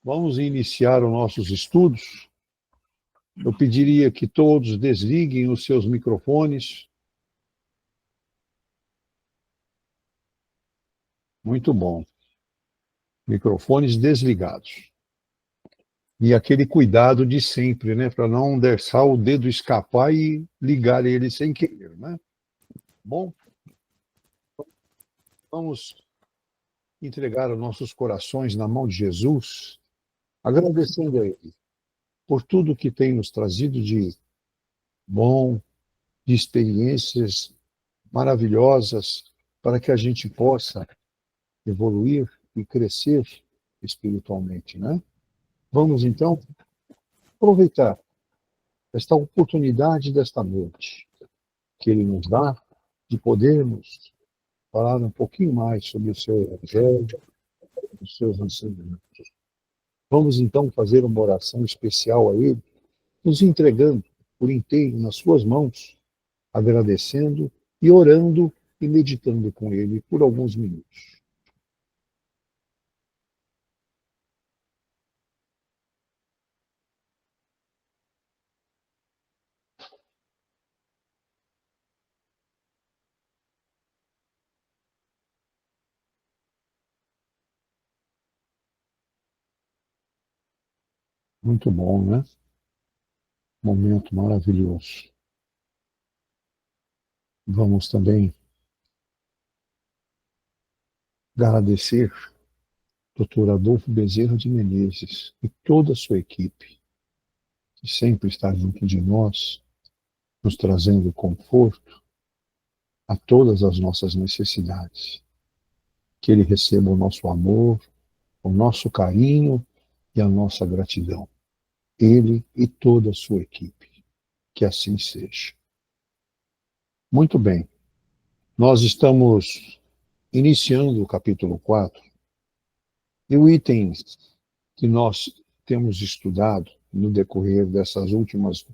Vamos iniciar os nossos estudos. Eu pediria que todos desliguem os seus microfones. Muito bom. Microfones desligados. E aquele cuidado de sempre, né? Para não deixar o dedo escapar e ligar ele sem querer, né? Bom, vamos entregar os nossos corações na mão de Jesus, agradecendo a Ele por tudo que tem nos trazido de bom, de experiências maravilhosas, para que a gente possa evoluir e crescer espiritualmente, né? Vamos então aproveitar esta oportunidade desta noite que Ele nos dá de podermos falar um pouquinho mais sobre o seu Evangelho, os seus ensinamentos. Vamos então fazer uma oração especial a Ele, nos entregando por inteiro nas suas mãos, agradecendo e orando e meditando com Ele por alguns minutos. Muito bom, né? Momento maravilhoso. Vamos também agradecer ao Dr. Adolfo Bezerra de Menezes e toda a sua equipe, que sempre está junto de nós, nos trazendo conforto a todas as nossas necessidades. Que ele receba o nosso amor, o nosso carinho e a nossa gratidão. Ele e toda a sua equipe. Que assim seja. Muito bem. Nós estamos iniciando o capítulo 4 e o item que nós temos estudado no decorrer dessas últimas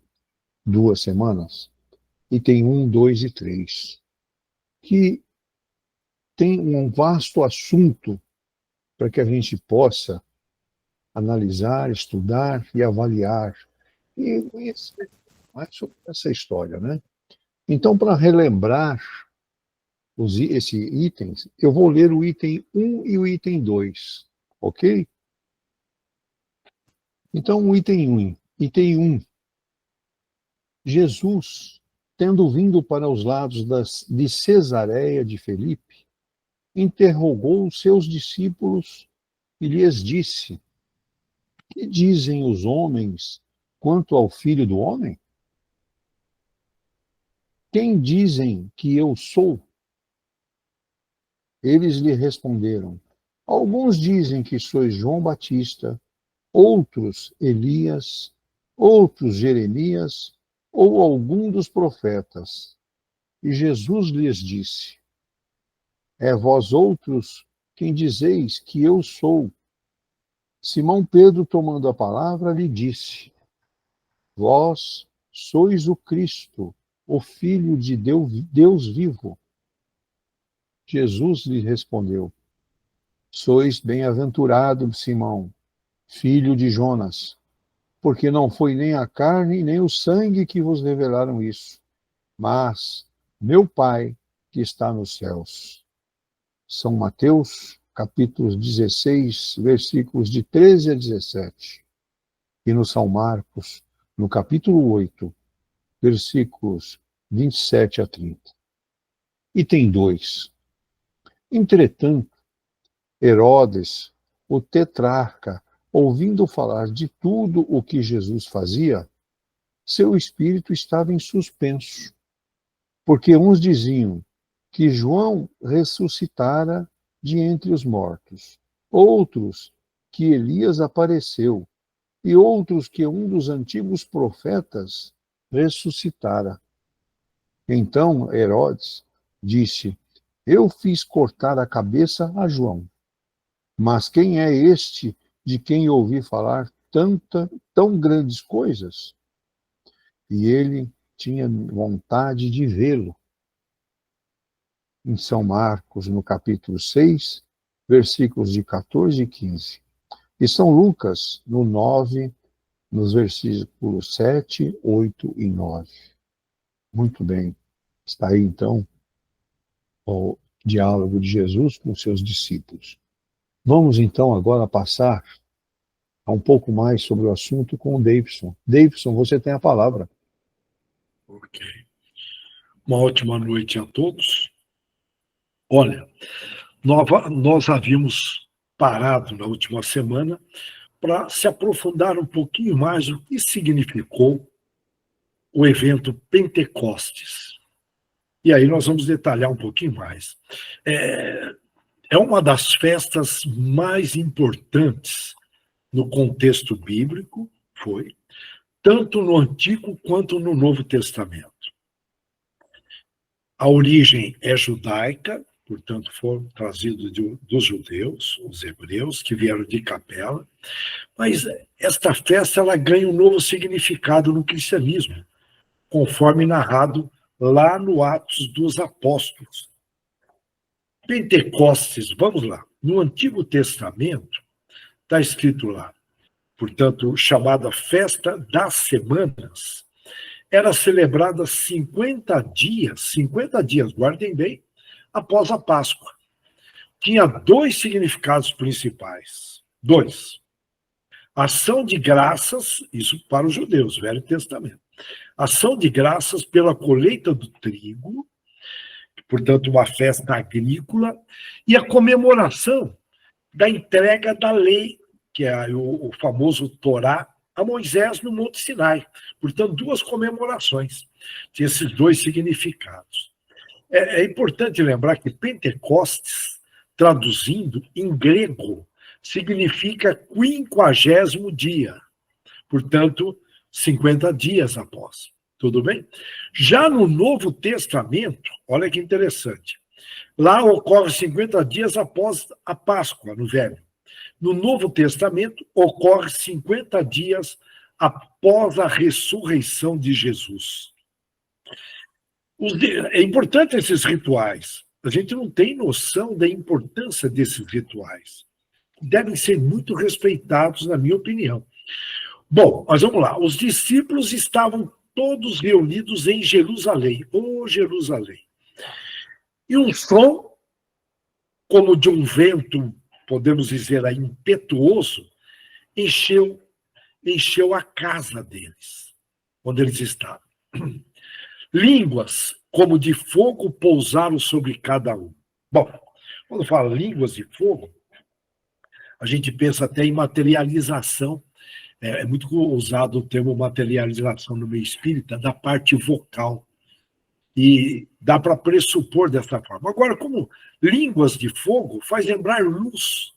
2 semanas, item 1, 2 e 3, que tem um vasto assunto para que a gente possa analisar, estudar e avaliar e conhecer mais sobre essa história, né? Então, para relembrar esses itens, eu vou ler o item 1 e o item 2, ok? Então, o item 1. Item 1. Jesus, tendo vindo para os lados de Cesareia de Filipe, interrogou os seus discípulos e lhes disse: que dizem os homens quanto ao Filho do Homem? Quem dizem que eu sou? Eles lhe responderam: alguns dizem que sois João Batista, outros Elias, outros Jeremias ou algum dos profetas. E Jesus lhes disse: é vós outros quem dizeis que eu sou. Simão Pedro, tomando a palavra, lhe disse: vós sois o Cristo, o Filho de Deus vivo. Jesus lhe respondeu: sois bem-aventurado, Simão, filho de Jonas, porque não foi nem a carne nem o sangue que vos revelaram isso, mas meu Pai que está nos céus. São Mateus, capítulos 16, versículos de 13 a 17. E no São Marcos, no capítulo 8, versículos 27 a 30. Item 2. Entretanto, Herodes, o tetrarca, ouvindo falar de tudo o que Jesus fazia, seu espírito estava em suspenso, porque uns diziam que João ressuscitara de entre os mortos, outros que Elias apareceu, e outros que um dos antigos profetas ressuscitara. Então Herodes disse: eu fiz cortar a cabeça a João, mas quem é este de quem ouvi falar tão grandes coisas? E ele tinha vontade de vê-lo. Em São Marcos, no capítulo 6, versículos de 14 e 15. E São Lucas, no 9, nos versículos 7, 8 e 9. Muito bem. Está aí, então, o diálogo de Jesus com seus discípulos. Vamos, então, agora passar a um pouco mais sobre o assunto com o Davidson. Davidson, você tem a palavra. Ok. Uma ótima noite a todos. Olha, nós havíamos parado na última semana para se aprofundar um pouquinho mais o que significou o evento Pentecostes. E aí nós vamos detalhar um pouquinho mais. É uma das festas mais importantes no contexto bíblico, foi, tanto no Antigo quanto no Novo Testamento. A origem é judaica, portanto, foram trazidos dos judeus, os hebreus, que vieram de Capela, mas esta festa ela ganha um novo significado no cristianismo, conforme narrado lá no Atos dos Apóstolos. Pentecostes, vamos lá, no Antigo Testamento, está escrito lá, portanto, chamada Festa das Semanas, era celebrada 50 dias, guardem bem, após a Páscoa. Tinha dois significados principais. Dois. Ação de graças, isso para os judeus, Velho Testamento. Ação de graças pela colheita do trigo, portanto, uma festa agrícola, e a comemoração da entrega da lei, que é o famoso Torá, a Moisés no Monte Sinai. Portanto, duas comemorações. Tinha esses dois significados. É importante lembrar que Pentecostes, traduzindo em grego, significa 50º dia. Portanto, 50 dias após. Tudo bem? Já no Novo Testamento, olha que interessante. Lá ocorre 50 dias após a Páscoa, no Velho. No Novo Testamento, ocorre 50 dias após a ressurreição de Jesus. É importante esses rituais. A gente não tem noção da importância desses rituais. Devem ser muito respeitados, na minha opinião. Bom, mas vamos lá. Os discípulos estavam todos reunidos em Jerusalém. Ô, Jerusalém. E um som, como de um vento, podemos dizer aí, impetuoso, encheu a casa deles, onde eles estavam. Línguas, como de fogo, pousaram sobre cada um. Bom, quando fala línguas de fogo, a gente pensa até em materialização. É muito usado o termo materialização no meio espírita, da parte vocal. E dá para pressupor dessa forma. Agora, como línguas de fogo faz lembrar luz.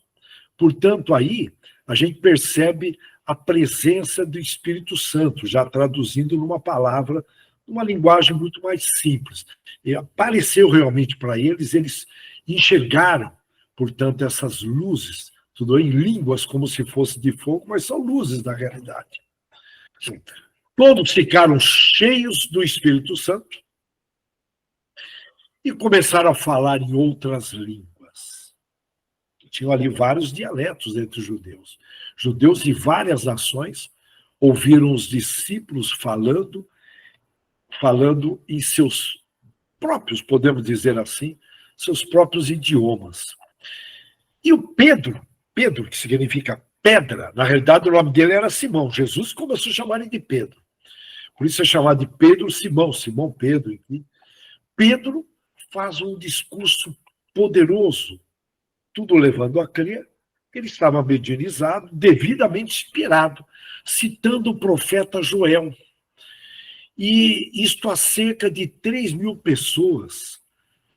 Portanto, aí a gente percebe a presença do Espírito Santo, já traduzindo numa palavra, numa linguagem muito mais simples. E apareceu realmente para eles, eles enxergaram, portanto, essas luzes, tudo em línguas como se fosse de fogo, mas são luzes da realidade. Todos ficaram cheios do Espírito Santo e começaram a falar em outras línguas. Tinham ali vários dialetos entre os judeus. Judeus de várias nações ouviram os discípulos falando em seus próprios, podemos dizer assim, seus próprios idiomas. E o Pedro, que significa pedra, na realidade o nome dele era Simão. Jesus começou a chamar ele de Pedro. Por isso é chamado de Pedro Simão, Simão Pedro. Enfim. Pedro faz um discurso poderoso, tudo levando a crer que ele estava medianizado, devidamente inspirado, citando o profeta Joel. E isto há cerca de 3.000 pessoas.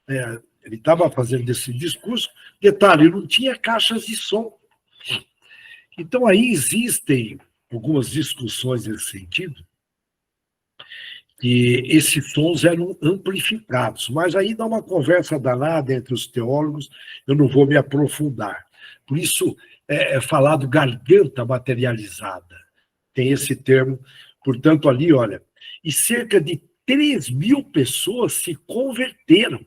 Ele estava fazendo esse discurso. Detalhe, não tinha caixas de som. Então, aí existem algumas discussões nesse sentido, que esses sons eram amplificados. Mas aí dá uma conversa danada entre os teólogos, eu não vou me aprofundar. Por isso é falado garganta materializada. Tem esse termo. Portanto, ali, olha, e cerca de 3.000 pessoas se converteram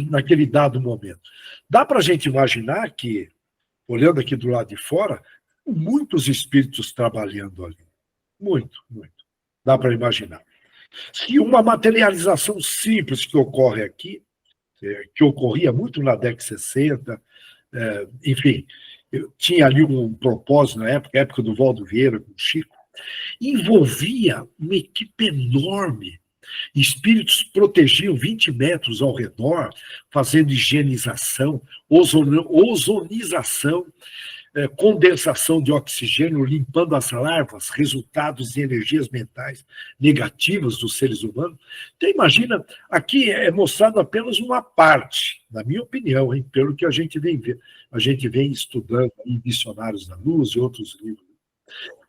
naquele dado momento. Dá para a gente imaginar que, olhando aqui do lado de fora, muitos espíritos trabalhando ali. Muito, muito. Dá para imaginar. Se uma materialização simples que ocorre aqui, que ocorria muito na década de 60, enfim, tinha ali um propósito na época do Valdo Vieira com o Chico, envolvia uma equipe enorme. Espíritos protegiam 20 metros ao redor, fazendo higienização, ozonização, condensação de oxigênio, limpando as larvas, resultados de energias mentais negativas dos seres humanos. Então, imagina, aqui é mostrado apenas uma parte, na minha opinião, hein, pelo que a gente vem estudando em Missionários da Luz e outros livros.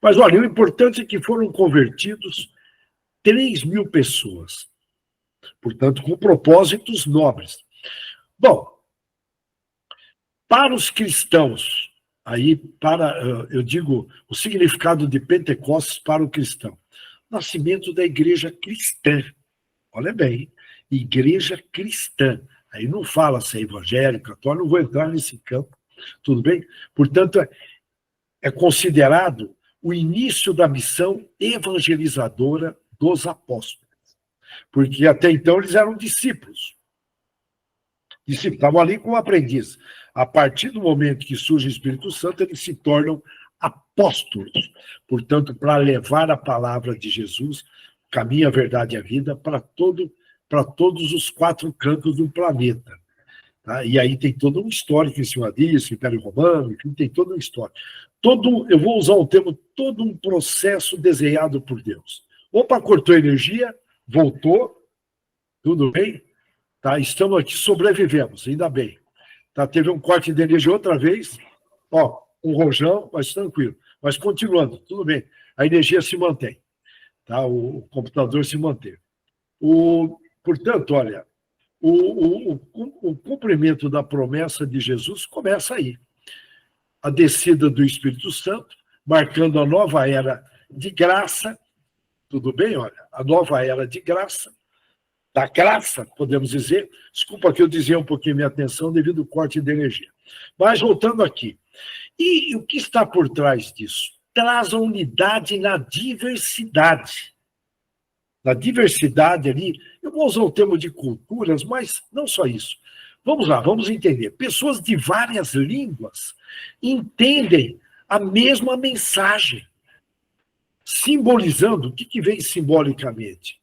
Mas, olha, o importante é que foram convertidos 3.000 pessoas, portanto, com propósitos nobres. Bom, para os cristãos, aí, eu digo, o significado de Pentecostes para o cristão. Nascimento da igreja cristã. Olha bem, igreja cristã. Aí não fala se é evangélico, católico, não vou entrar nesse campo, tudo bem? Portanto, é considerado o início da missão evangelizadora dos apóstolos. Porque até então eles eram discípulos. Estavam ali como aprendizes. A partir do momento que surge o Espírito Santo, eles se tornam apóstolos. Portanto, para levar a palavra de Jesus, o caminho, a verdade e a vida, para todos os 4 cantos do planeta. Tá? E aí tem todo um histórico em cima disso, Império Romano, enfim, tem toda uma história. Eu vou usar o termo, todo um processo desenhado por Deus. Opa, cortou energia, voltou, tudo bem? Tá? Estamos aqui, sobrevivemos, ainda bem. Tá? Teve um corte de energia outra vez, um rojão, mas tranquilo. Mas continuando, tudo bem. A energia se mantém. Tá? O computador se mantém. Portanto, olha, o cumprimento da promessa de Jesus começa aí. A descida do Espírito Santo, marcando a nova era de graça. Tudo bem? Olha, a nova era de graça, da graça, podemos dizer. Desculpa que eu desviei um pouquinho minha atenção devido ao corte de energia. Mas voltando aqui. E o que está por trás disso? Traz a unidade na diversidade. Na diversidade ali, eu vou usar o termo de culturas, mas não só isso. Vamos lá, vamos entender. Pessoas de várias línguas entendem a mesma mensagem, simbolizando, o que vem simbolicamente?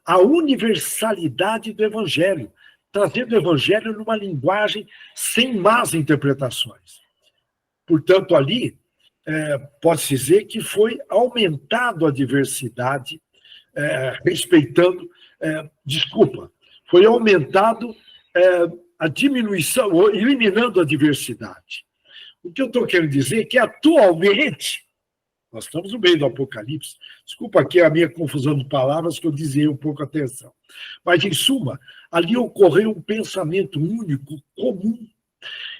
A universalidade do Evangelho, trazendo o Evangelho numa linguagem sem más interpretações. Portanto, ali, pode-se dizer que foi aumentado a diversidade, foi aumentado a diminuição, eliminando a diversidade. O que eu estou querendo dizer é que, atualmente, nós estamos no meio do Apocalipse. Desculpa aqui a minha confusão de palavras, que eu desviei um pouco a atenção. Mas, em suma, ali ocorreu um pensamento único, comum.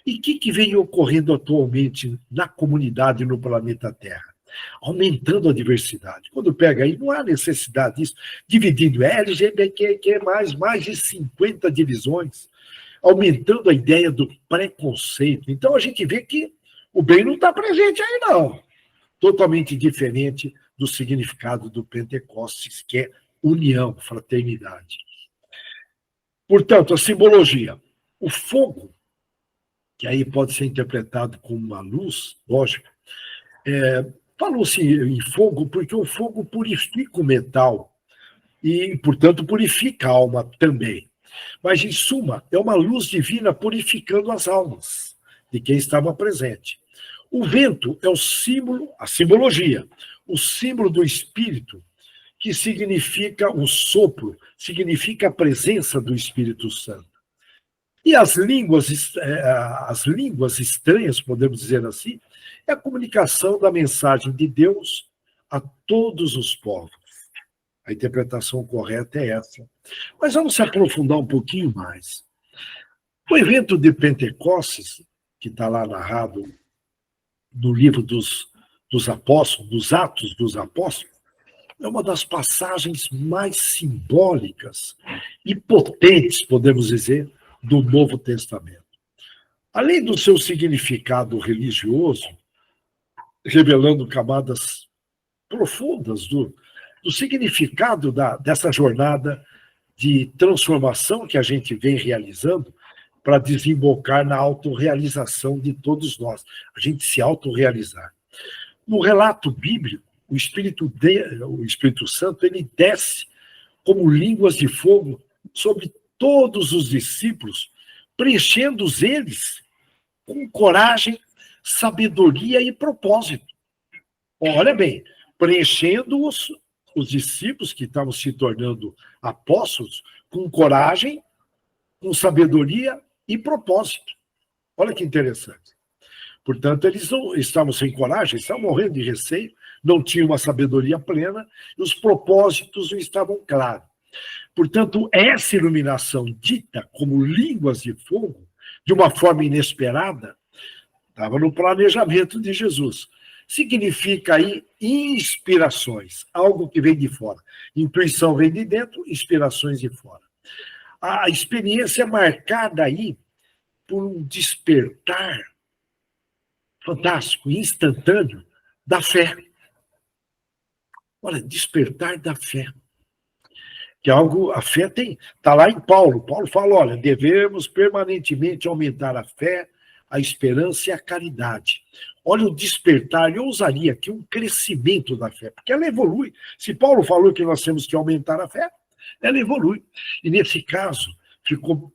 E o que vem ocorrendo atualmente na comunidade no planeta Terra? Aumentando a diversidade. Quando pega aí, não há necessidade disso, dividindo LGBTQ+, mais de 50 divisões, aumentando a ideia do preconceito. Então, a gente vê que o bem não está presente aí, não. Totalmente diferente do significado do Pentecostes, que é união, fraternidade. Portanto, a simbologia. O fogo, que aí pode ser interpretado como uma luz, lógico, falou-se em fogo porque o fogo purifica o metal e, portanto, purifica a alma também. Mas, em suma, é uma luz divina purificando as almas de quem estava presente. O vento é o símbolo, a simbologia, o símbolo do Espírito, que significa o sopro, significa a presença do Espírito Santo. E as línguas estranhas, podemos dizer assim, é a comunicação da mensagem de Deus a todos os povos. A interpretação correta é essa. Mas vamos se aprofundar um pouquinho mais. O evento de Pentecostes, que está lá narrado no livro dos apóstolos, dos Atos dos Apóstolos, é uma das passagens mais simbólicas e potentes, podemos dizer, do Novo Testamento. Além do seu significado religioso, revelando camadas profundas do significado dessa jornada de transformação que a gente vem realizando para desembocar na autorrealização de todos nós, a gente se autorrealizar. No relato bíblico, o Espírito Santo, ele desce como línguas de fogo sobre todos os discípulos, preenchendo eles com coragem, sabedoria e propósito. Olha bem, preenchendo os discípulos que estavam se tornando apóstolos com coragem, com sabedoria e propósito. Olha que interessante. Portanto, eles não estavam sem coragem, estavam morrendo de receio, não tinham uma sabedoria plena, e os propósitos não estavam claros. Portanto, essa iluminação dita como línguas de fogo, de uma forma inesperada, estava no planejamento de Jesus. Significa aí inspirações, algo que vem de fora. Intuição vem de dentro, inspirações de fora. A experiência é marcada aí por um despertar fantástico, instantâneo, da fé. Olha, despertar da fé. Que é algo, a fé está lá em Paulo. Paulo fala, olha, devemos permanentemente aumentar a fé, a esperança e a caridade. Olha o despertar, eu usaria aqui um crescimento da fé, porque ela evolui. Se Paulo falou que nós temos que aumentar a fé, ela evolui. E nesse caso, ficou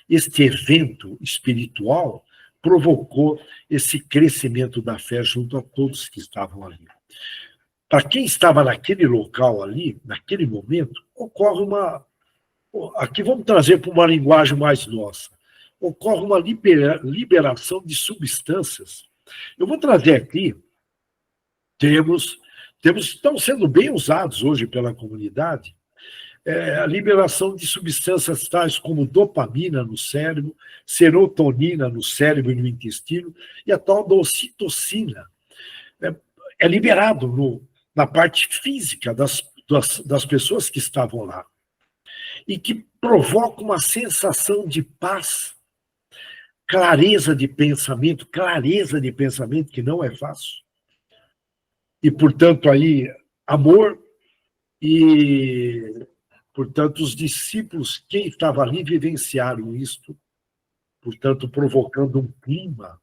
este evento espiritual provocou esse crescimento da fé junto a todos que estavam ali. Para quem estava naquele local ali, naquele momento, ocorre uma... Aqui vamos trazer para uma linguagem mais nossa. Ocorre uma liberação de substâncias. Eu vou trazer aqui estão sendo bem usados hoje pela comunidade, a liberação de substâncias tais como dopamina no cérebro, serotonina no cérebro e no intestino, e a tal da ocitocina. É liberado na parte física das pessoas que estavam lá, e que provoca uma sensação de paz, clareza de pensamento que não é fácil. E, portanto, aí, amor e, portanto, os discípulos, quem estava ali, vivenciaram isto, portanto, provocando um clima,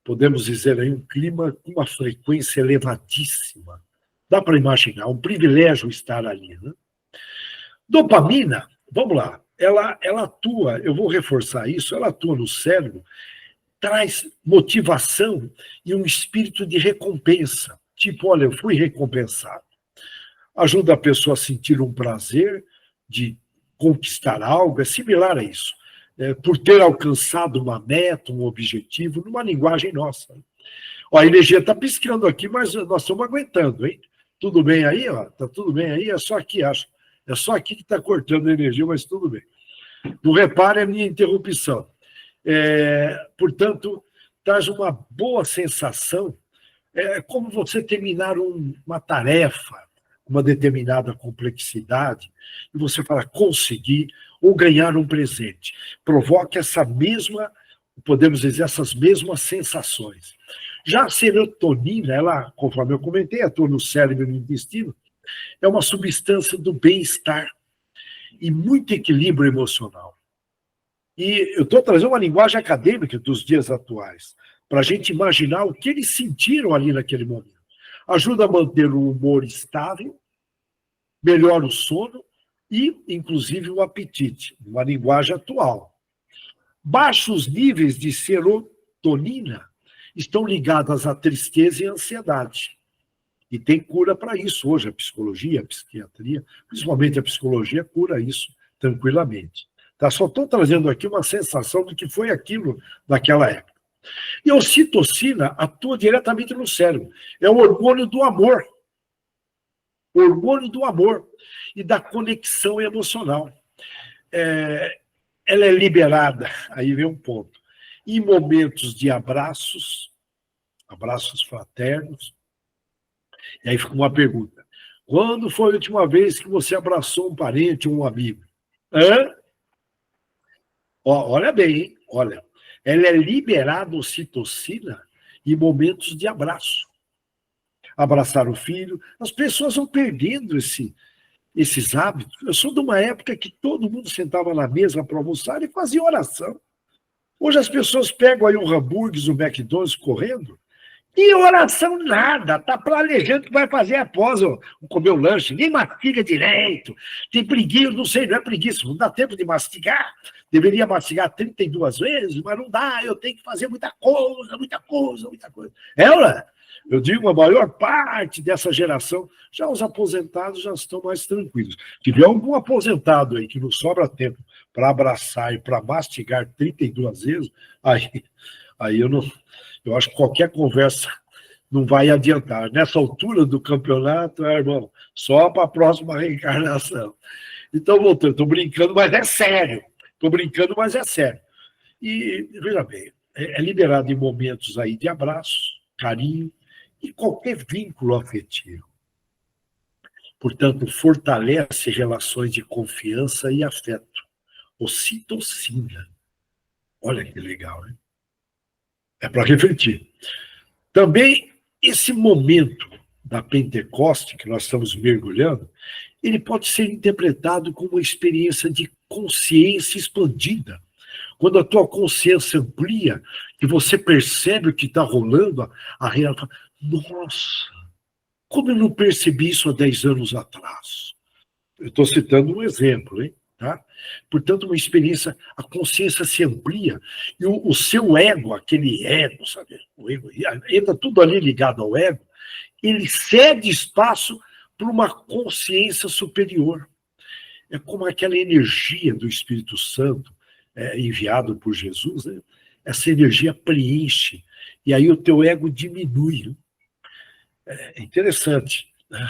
podemos dizer aí, um clima com uma frequência elevadíssima. Dá para imaginar, um privilégio estar ali, né? Dopamina, vamos lá, ela atua, eu vou reforçar isso, ela atua no cérebro, traz motivação e um espírito de recompensa. Tipo, olha, eu fui recompensado. Ajuda a pessoa a sentir um prazer de conquistar algo, é similar a isso. Por ter alcançado uma meta, um objetivo, numa linguagem nossa. Ó, a energia está piscando aqui, mas nós estamos aguentando, hein? Tudo bem aí? Está tudo bem aí? É só aqui, acho. É só aqui que está cortando a energia, mas tudo bem. Não repare a minha interrupção. Portanto, traz uma boa sensação. É como você terminar uma tarefa, uma determinada complexidade, e você fala, conseguir, ou ganhar um presente. Provoca podemos dizer, essas mesmas sensações. Já a serotonina, ela, conforme eu comentei, atua no cérebro e no intestino, é uma substância do bem-estar e muito equilíbrio emocional. E eu estou trazendo uma linguagem acadêmica dos dias atuais, para a gente imaginar o que eles sentiram ali naquele momento. Ajuda a manter o humor estável, melhora o sono e, inclusive, o apetite, uma linguagem atual. Baixos níveis de serotonina estão ligados à tristeza e à ansiedade. E tem cura para isso hoje, a psicologia, a psiquiatria, principalmente a psicologia, cura isso tranquilamente. Tá? Só estou trazendo aqui uma sensação do que foi aquilo naquela época. E a ocitocina atua diretamente no cérebro. É o hormônio do amor. O hormônio do amor e da conexão emocional. Ela é liberada, aí vem um ponto, em momentos de abraços fraternos. E aí fica uma pergunta. Quando foi a última vez que você abraçou um parente ou um amigo? Olha bem, hein? Olha. Ela é liberada ocitocina e momentos de abraço. Abraçar o filho. As pessoas vão perdendo esses hábitos. Eu sou de uma época que todo mundo sentava na mesa para almoçar e fazia oração. Hoje as pessoas pegam aí um hambúrguer, um McDonald's correndo, e oração nada, está planejando o que vai fazer após comer o lanche, nem mastiga direito, tem preguiça, não sei, não é preguiça, não dá tempo de mastigar, deveria mastigar 32 vezes, mas não dá, eu tenho que fazer muita coisa, muita coisa, muita coisa. Eu digo, a maior parte dessa geração, já os aposentados já estão mais tranquilos. Se tiver algum aposentado aí que não sobra tempo para abraçar e para mastigar 32 vezes, aí eu acho que qualquer conversa não vai adiantar. Nessa altura do campeonato, irmão, só para a próxima reencarnação. Então, voltando, estou brincando, mas é sério. Estou brincando, mas é sério. E, veja bem, é liberado em momentos aí de abraço, carinho e qualquer vínculo afetivo. Portanto, fortalece relações de confiança e afeto. Ocitocina. Olha que legal, hein? É para refletir. Também, esse momento da Pentecoste, que nós estamos mergulhando, ele pode ser interpretado como uma experiência de consciência expandida. Quando a tua consciência amplia, que você percebe o que está rolando, a realidade fala, nossa, como eu não percebi isso há 10 anos atrás? Eu estou citando um exemplo, hein? Tá? Portanto, uma experiência, a consciência se amplia e o seu ego, aquele ego, sabe? O ego, entra tudo ali ligado ao ego, ele cede espaço para uma consciência superior. É como aquela energia do Espírito Santo enviado por Jesus, né? Essa energia preenche e aí o teu ego diminui. É interessante, né?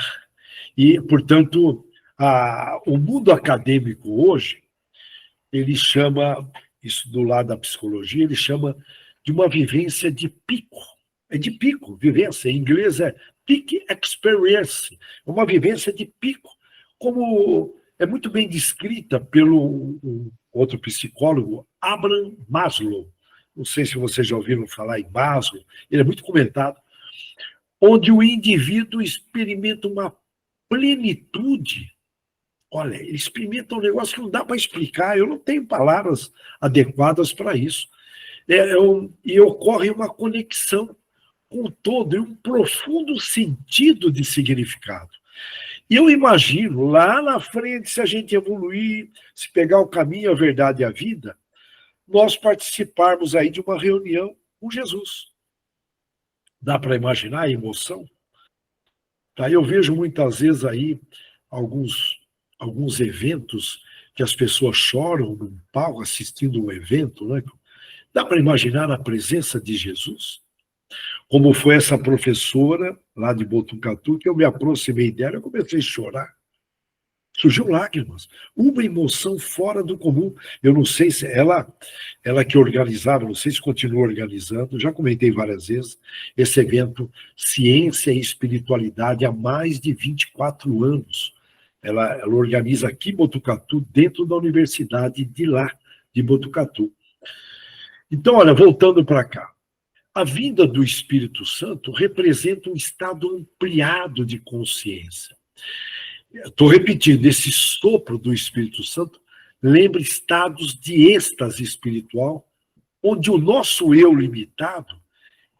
E, portanto, o mundo acadêmico hoje, ele chama, isso do lado da psicologia, ele chama de uma vivência de pico. É de pico, vivência. Em inglês é peak experience. É uma vivência de pico. Como é muito bem descrita pelo outro psicólogo, Abraham Maslow. Não sei se vocês já ouviram falar em Maslow. Ele é muito comentado. Onde o indivíduo experimenta uma plenitude. Olha, ele experimenta um negócio que não dá para explicar, eu não tenho palavras adequadas para isso. E ocorre uma conexão com o todo, e um profundo sentido de significado. E eu imagino, lá na frente, se a gente evoluir, se pegar o caminho, a verdade e a vida, nós participarmos aí de uma reunião com Jesus. Dá para imaginar a emoção? Tá, eu vejo muitas vezes aí alguns eventos que as pessoas choram num palco assistindo um evento, né? Dá para imaginar a presença de Jesus? Como foi essa professora lá de Botucatu, que eu me aproximei dela e comecei a chorar. Surgiu lágrimas. Uma emoção fora do comum. Eu não sei se ela que organizava, não sei se continua organizando, já comentei várias vezes, esse evento Ciência e Espiritualidade há mais de 24 anos. Ela organiza aqui em Botucatu, dentro da universidade de lá, de Botucatu. Então, olha, voltando para cá. A vinda do Espírito Santo representa um estado ampliado de consciência. Estou repetindo, esse sopro do Espírito Santo lembra estados de êxtase espiritual, onde o nosso eu limitado,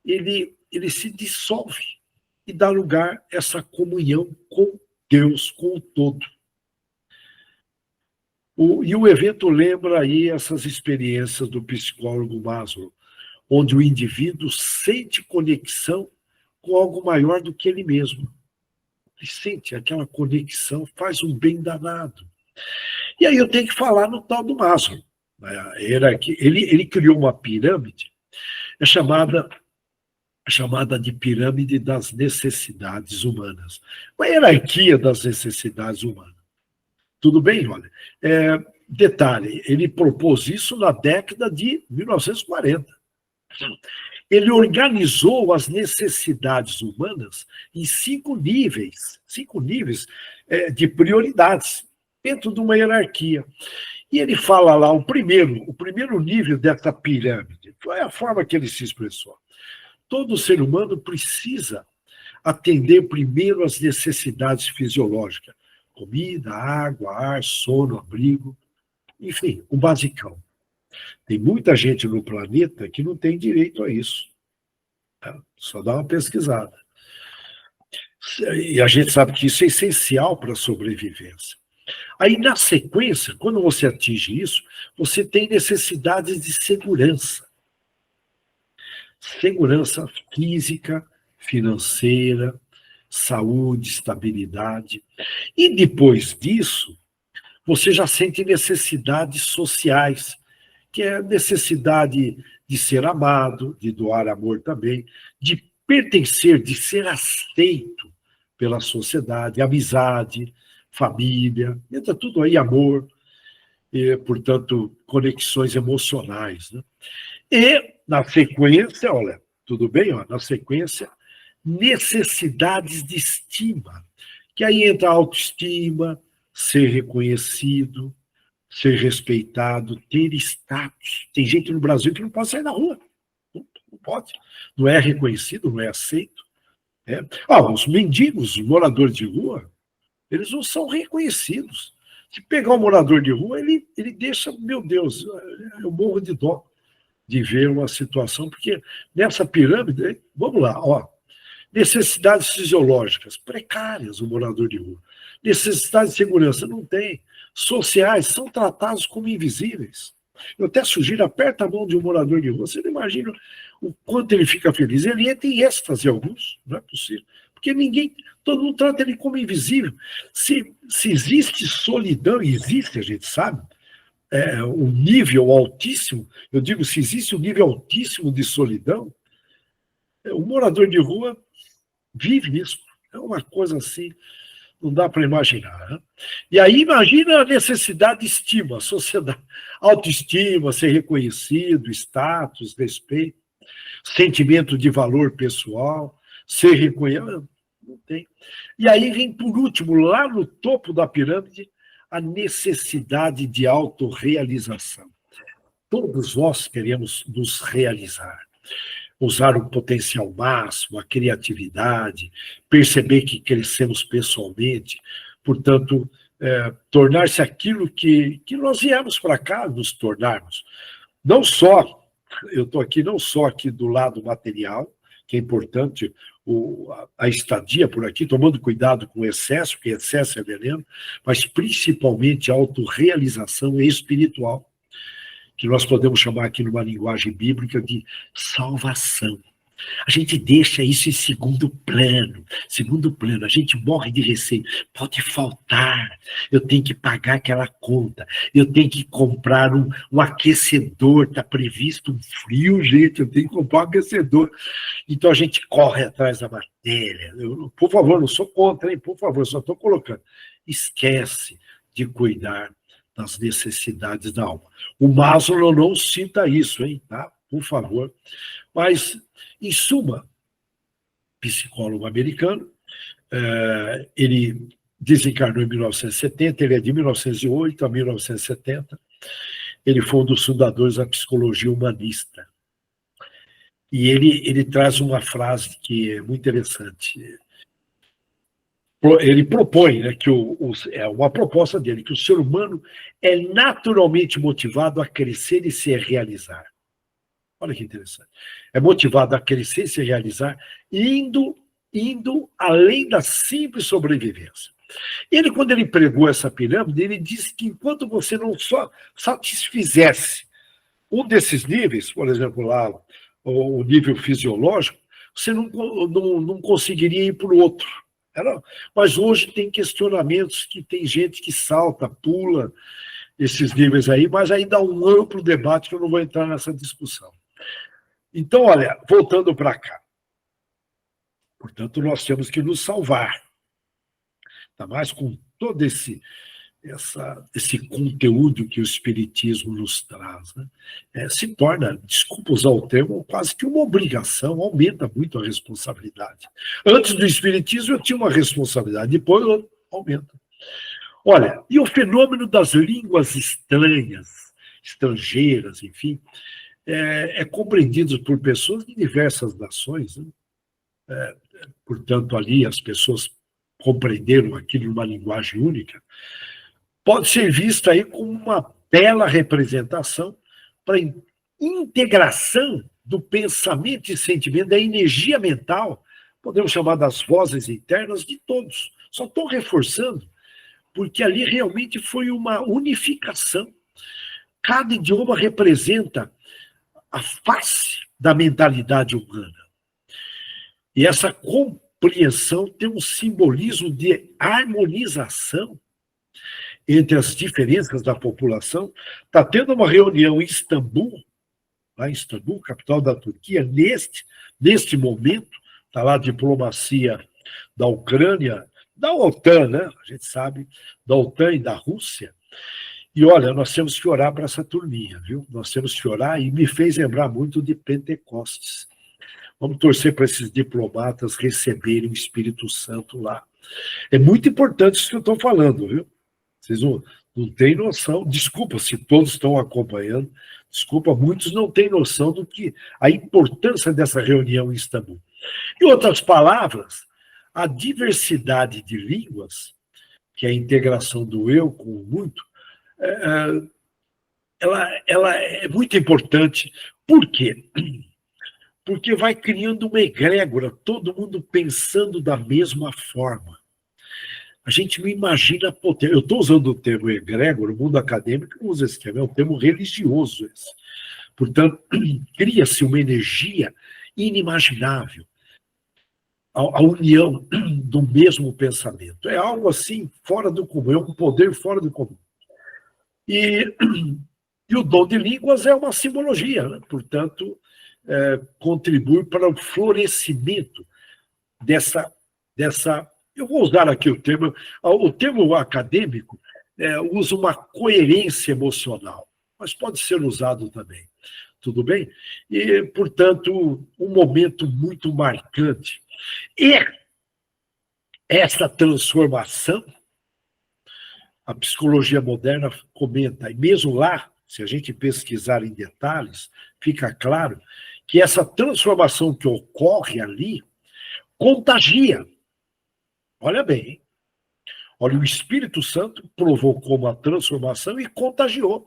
ele se dissolve e dá lugar a essa comunhão com Deus, com o todo. E o evento lembra aí essas experiências do psicólogo Maslow, onde o indivíduo sente conexão com algo maior do que ele mesmo. Ele sente aquela conexão, faz um bem danado. E aí eu tenho que falar no tal do Maslow. Ele criou uma pirâmide, chamada de pirâmide das necessidades humanas. Uma hierarquia das necessidades humanas. Tudo bem? Olha, detalhe, ele propôs isso na década de 1940. Ele organizou as necessidades humanas em 5 níveis de prioridades, dentro de uma hierarquia. E ele fala lá, o primeiro nível dessa pirâmide, foi a forma que ele se expressou. todo ser humano precisa atender primeiro às necessidades fisiológicas. Comida, água, ar, sono, abrigo, enfim, o basicão. Tem muita gente no planeta que não tem direito a isso. Só dá uma pesquisada. E a gente sabe que isso é essencial para a sobrevivência. Aí, na sequência, quando você atinge isso, você tem necessidades de segurança. Segurança física, financeira, saúde, estabilidade. E depois disso, você já sente necessidades sociais, que é a necessidade de ser amado, de doar amor também, de pertencer, de ser aceito pela sociedade, amizade, família, entra tudo aí, amor, e, portanto, conexões emocionais. Né? E, na sequência, olha, tudo bem? Ó, na sequência, necessidades de estima, que aí entra a autoestima, ser reconhecido, ser respeitado, ter status. Tem gente no Brasil que não pode sair na rua. Não pode. Não é reconhecido, não é aceito. Os mendigos, os moradores de rua, eles não são reconhecidos. Se pegar um morador de rua, ele deixa, meu Deus, eu morro de dó de ver uma situação, porque nessa pirâmide, vamos lá, ó, necessidades fisiológicas, precárias, o morador de rua. Necessidades de segurança, não tem. Sociais, são tratados como invisíveis. Eu até sugiro, aperta a mão de um morador de rua, você não imagina o quanto ele fica feliz. Ele entra em êxtase, alguns, não é possível. Porque todo mundo trata ele como invisível. Se existe solidão, e existe, a gente sabe, um nível altíssimo, eu digo, se existe um nível altíssimo de solidão, o morador de rua vive isso. É uma coisa assim, não dá para imaginar. Né? E aí imagina a necessidade de estima, sociedade, autoestima, ser reconhecido, status, respeito, sentimento de valor pessoal, ser reconhecido, não tem. E aí vem, por último, lá no topo da pirâmide, a necessidade de autorrealização. Todos nós queremos nos realizar, usar o potencial máximo, a criatividade, perceber que crescemos pessoalmente, portanto, tornar-se aquilo que nós viemos para cá nos tornarmos. Não só, eu estou aqui não só aqui do lado material, que é importante, a estadia por aqui, tomando cuidado com o excesso, porque excesso é veneno, mas principalmente a autorrealização espiritual, que nós podemos chamar aqui numa linguagem bíblica de salvação. A gente deixa isso em segundo plano. Segundo plano, a gente morre de receio. Pode faltar, eu tenho que pagar aquela conta, eu tenho que comprar um aquecedor, está previsto um frio, gente, eu tenho que comprar um aquecedor. Então a gente corre atrás da matéria. Por favor, não sou contra, hein? Por favor, só estou colocando. Esquece de cuidar das necessidades da alma. O Maslow não cita isso, hein? Tá? Por favor. Mas, em suma, psicólogo americano, ele desencarnou em 1970, ele é de 1908 a 1970, ele foi um dos fundadores da psicologia humanista. E ele traz uma frase que é muito interessante. Ele propõe, né, que é uma proposta dele, que o ser humano é naturalmente motivado a crescer e se realizar. Olha que interessante. É motivado a crescer e se realizar, indo além da simples sobrevivência. Ele, quando ele pregou essa pirâmide, ele disse que enquanto você não só satisfizesse um desses níveis, por exemplo, lá, o nível fisiológico, você não conseguiria ir para o outro. Mas hoje tem questionamentos que tem gente que salta, pula esses níveis aí, mas aí dá um amplo debate que eu não vou entrar nessa discussão. Então, olha, voltando para cá. Portanto, nós temos que nos salvar. Ainda mais com todo esse conteúdo que o Espiritismo nos traz. Né? Se torna, desculpa usar o termo, quase que uma obrigação, aumenta muito a responsabilidade. Antes do Espiritismo eu tinha uma responsabilidade, depois aumenta. Olha, e o fenômeno das línguas estranhas, estrangeiras, enfim, é compreendido por pessoas de diversas nações, né? Portanto, ali as pessoas compreenderam aquilo numa linguagem única, pode ser vista aí como uma bela representação para a integração do pensamento e sentimento, da energia mental, podemos chamar das vozes internas de todos. Só estou reforçando, porque ali realmente foi uma unificação. Cada idioma representa a face da mentalidade humana. E essa compreensão tem um simbolismo de harmonização entre as diferenças da população. Está tendo uma reunião em Istambul, lá em Istambul, capital da Turquia, neste momento, está lá a diplomacia da Ucrânia, da OTAN, né? A gente sabe, da OTAN e da Rússia. E olha, nós temos que orar para essa turminha, viu? Nós temos que orar, e me fez lembrar muito de Pentecostes. Vamos torcer para esses diplomatas receberem o Espírito Santo lá. É muito importante isso que eu estou falando, viu? Vocês não têm noção, desculpa se todos estão acompanhando, desculpa, muitos não têm noção do que a importância dessa reunião em Istambul. Em outras palavras, a diversidade de línguas, que é a integração do eu com o muito, ela é muito importante. Por quê? Porque vai criando uma egrégora, todo mundo pensando da mesma forma. A gente não imagina a potência. Eu estou usando o termo egrégora, o mundo acadêmico não usa esse termo, é um termo religioso esse. Portanto, cria-se uma energia inimaginável. A união do mesmo pensamento. É algo assim, fora do comum, é um poder fora do comum. E o dom de línguas é uma simbologia, né? Portanto, contribui para o florescimento dessa. Eu vou usar aqui o termo acadêmico usa uma coerência emocional, mas pode ser usado também. Tudo bem? E, portanto, um momento muito marcante. E essa transformação, a psicologia moderna comenta, e mesmo lá, se a gente pesquisar em detalhes, fica claro que essa transformação que ocorre ali contagia. Olha bem, hein? Olha, o Espírito Santo provocou uma transformação e contagiou.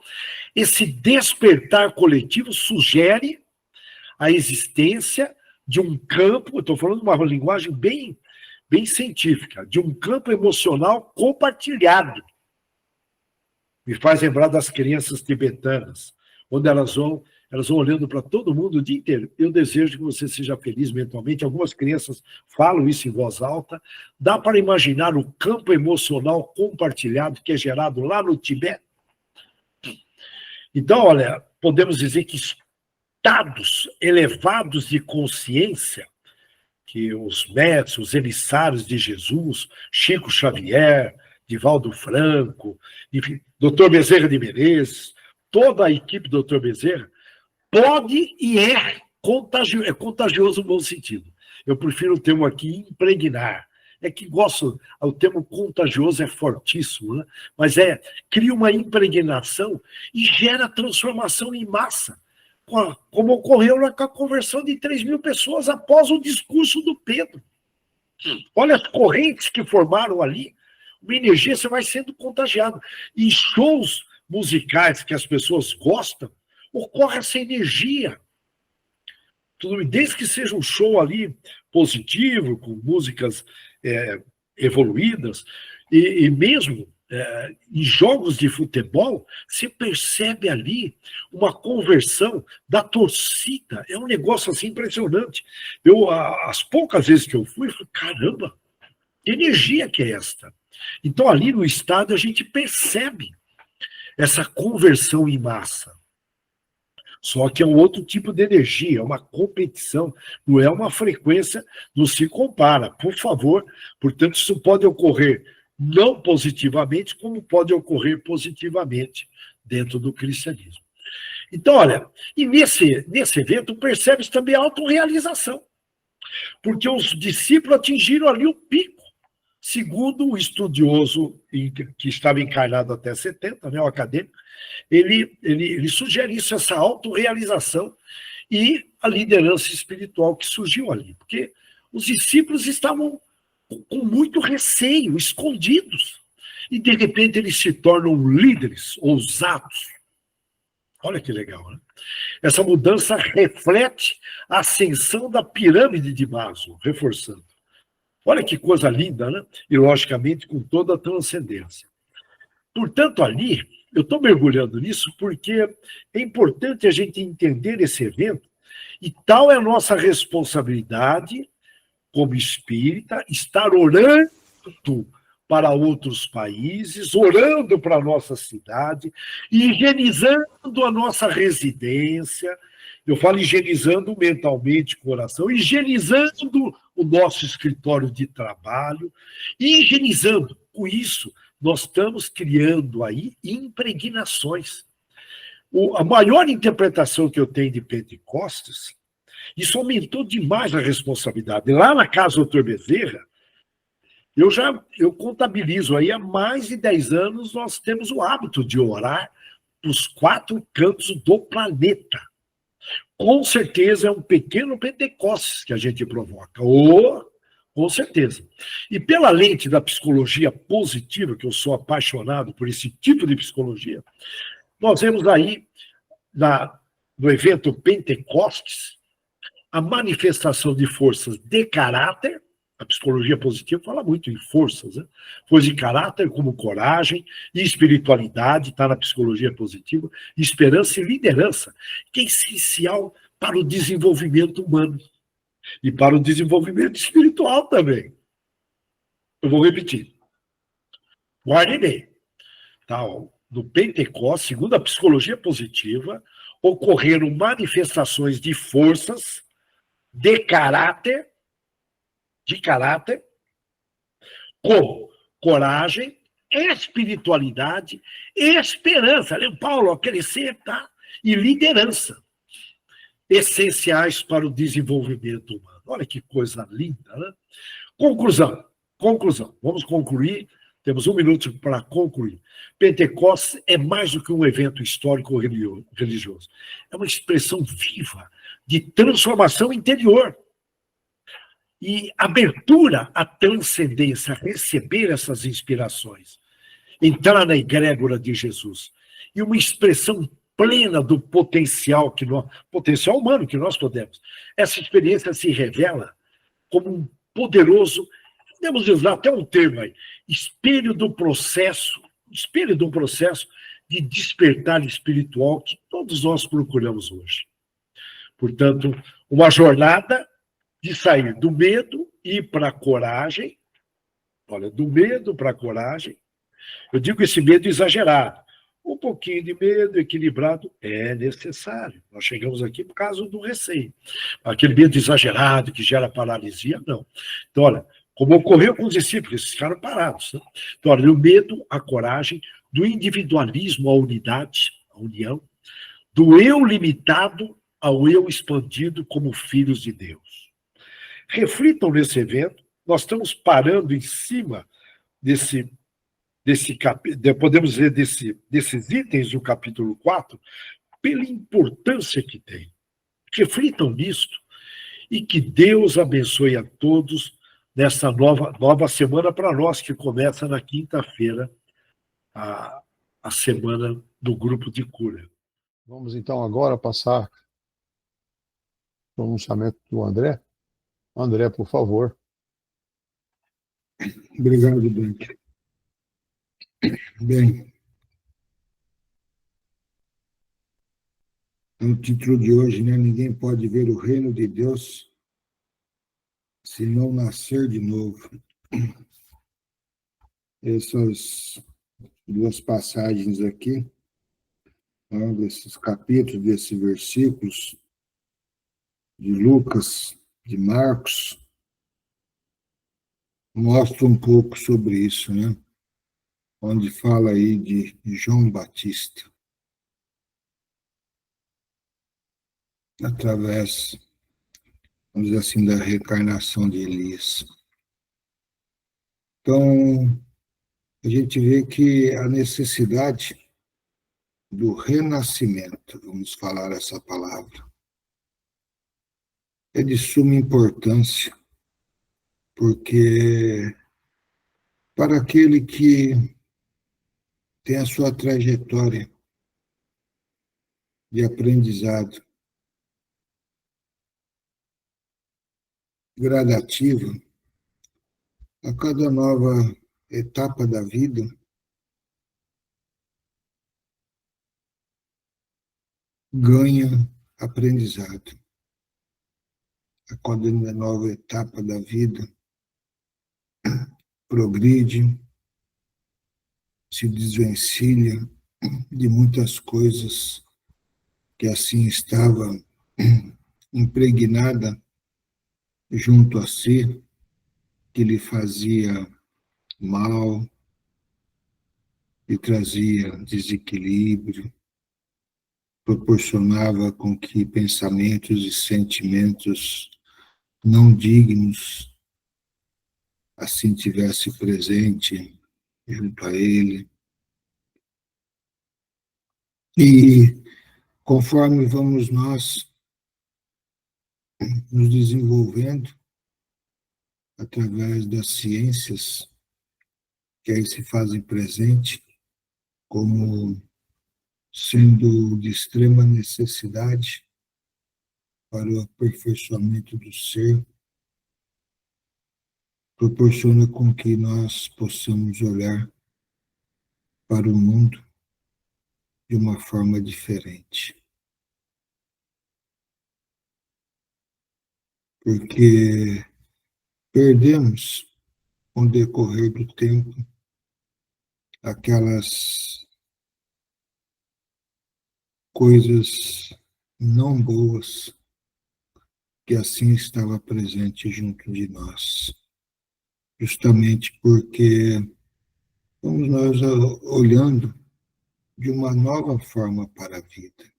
Esse despertar coletivo sugere a existência de um campo, eu estou falando de uma linguagem bem científica, de um campo emocional compartilhado. Me faz lembrar das crianças tibetanas, onde elas vão olhando para todo mundo o dia inteiro. Eu desejo que você seja feliz mentalmente. Algumas crianças falam isso em voz alta. Dá para imaginar o campo emocional compartilhado que é gerado lá no Tibete? Então, olha, podemos dizer que estados elevados de consciência, que os mestres, os emissários de Jesus, Chico Xavier, Divaldo Franco, enfim, Dr. Bezerra de Menezes, toda a equipe do Dr. Bezerra, pode e é contagioso no bom sentido. Eu prefiro o termo aqui, impregnar. É que gosto, o termo contagioso é fortíssimo, né? Mas cria uma impregnação e gera transformação em massa, como ocorreu com a conversão de 3.000 pessoas após o discurso do Pedro. Olha as correntes que formaram ali, uma energia, você vai sendo contagiado. Em shows musicais que as pessoas gostam, ocorre essa energia. Desde que seja um show ali positivo, com músicas evoluídas, e mesmo em jogos de futebol, se percebe ali uma conversão da torcida. É um negócio assim impressionante. As poucas vezes que eu fui, falei, caramba, que energia que é esta? Então, ali no estádio, a gente percebe essa conversção em massa. Só que é um outro tipo de energia, é uma competição, não é uma frequência, não se compara, por favor. Portanto, isso pode ocorrer não positivamente, como pode ocorrer positivamente dentro do cristianismo. Então, olha, e nesse evento percebe-se também a autorrealização, porque os discípulos atingiram ali o pico Segundo o estudioso que estava encarnado até 70, né, o acadêmico, ele sugere isso, essa autorrealização e a liderança espiritual que surgiu ali. Porque os discípulos estavam com muito receio, escondidos. E, de repente, eles se tornam líderes, ousados. Olha que legal, né? Essa mudança reflete a ascensão da pirâmide de Maslow, reforçando. Olha que coisa linda, né? E, logicamente, com toda a transcendência. Portanto, ali, eu estou mergulhando nisso porque é importante a gente entender esse evento e tal é a nossa responsabilidade como espírita, estar orando para outros países, orando para a nossa cidade, higienizando a nossa residência. Eu falo higienizando mentalmente o coração, higienizando o nosso escritório de trabalho, higienizando. Com isso, nós estamos criando aí impregnações. A maior interpretação que eu tenho de Pentecostes, isso aumentou demais a responsabilidade. Lá na casa do Dr. Bezerra, eu contabilizo aí há mais de 10 anos, nós temos o hábito de orar para os 4 cantos do planeta. Com certeza é um pequeno Pentecostes que a gente provoca. Com certeza. E pela lente da psicologia positiva, que eu sou apaixonado por esse tipo de psicologia, nós vemos aí, no evento Pentecostes, a manifestação de forças de caráter. A psicologia positiva fala muito em forças, né? Forças de caráter como coragem e espiritualidade, está na psicologia positiva, esperança e liderança, que é essencial para o desenvolvimento humano e para o desenvolvimento espiritual também. Eu vou repetir. Guarde bem. Tá, no Pentecostes, segundo a psicologia positiva, ocorreram manifestações de forças de caráter, como coragem, espiritualidade, esperança. Lembra, Paulo, crescer, tá? E liderança, essenciais para o desenvolvimento humano. Olha que coisa linda, né? Conclusão. Vamos concluir. Temos 1 minuto para concluir. Pentecostes é mais do que um evento histórico religioso. É uma expressão viva de transformação interior e abertura à transcendência, receber essas inspirações, entrar na egrégora de Jesus. E uma expressão plena do potencial humano que nós podemos. Essa experiência se revela como um poderoso, podemos usar até um termo aí, espelho de um processo de despertar espiritual que todos nós procuramos hoje. Portanto, uma jornada de sair do medo e para a coragem. Olha, do medo para a coragem. Eu digo esse medo exagerado. Um pouquinho de medo equilibrado é necessário. Nós chegamos aqui por causa do receio. Aquele medo exagerado que gera paralisia, não. Então, olha, como ocorreu com os discípulos, eles ficaram parados. Né? Então, olha, do medo à coragem, do individualismo à unidade, à união, do eu limitado ao eu expandido como filhos de Deus. Reflitam nesse evento. Nós estamos parando em cima podemos dizer, desses itens do capítulo 4, pela importância que tem. Reflitam nisto e que Deus abençoe a todos nessa nova semana para nós, que começa na quinta-feira, a semana do grupo de cura. Vamos então agora passar o pronunciamento do André. André, por favor. Obrigado, Dante. Bem, o título de hoje, né? Ninguém pode ver o reino de Deus se não nascer de novo. Essas 2 passagens aqui, né, desses capítulos, desses versículos de Lucas, de Marcos, mostram um pouco sobre isso, né? Onde fala aí de João Batista, através, vamos dizer assim, da reencarnação de Elias. Então, a gente vê que a necessidade do renascimento, vamos falar essa palavra, é de suma importância, porque para aquele que tem a sua trajetória de aprendizado gradativa, a cada nova etapa da vida, ganha aprendizado. A cada nova etapa da vida, progride, se desvencilha de muitas coisas que assim estava impregnada junto a si, que lhe fazia mal, lhe trazia desequilíbrio, proporcionava com que pensamentos e sentimentos não dignos assim tivesse presente junto a ele. E conforme vamos nós nos desenvolvendo através das ciências que aí se fazem presente, como sendo de extrema necessidade para o aperfeiçoamento do ser, proporciona com que nós possamos olhar para o mundo de uma forma diferente. Porque perdemos, com o decorrer do tempo, aquelas coisas não boas que assim estava presente junto de nós. Justamente porque estamos nós olhando de uma nova forma para a vida.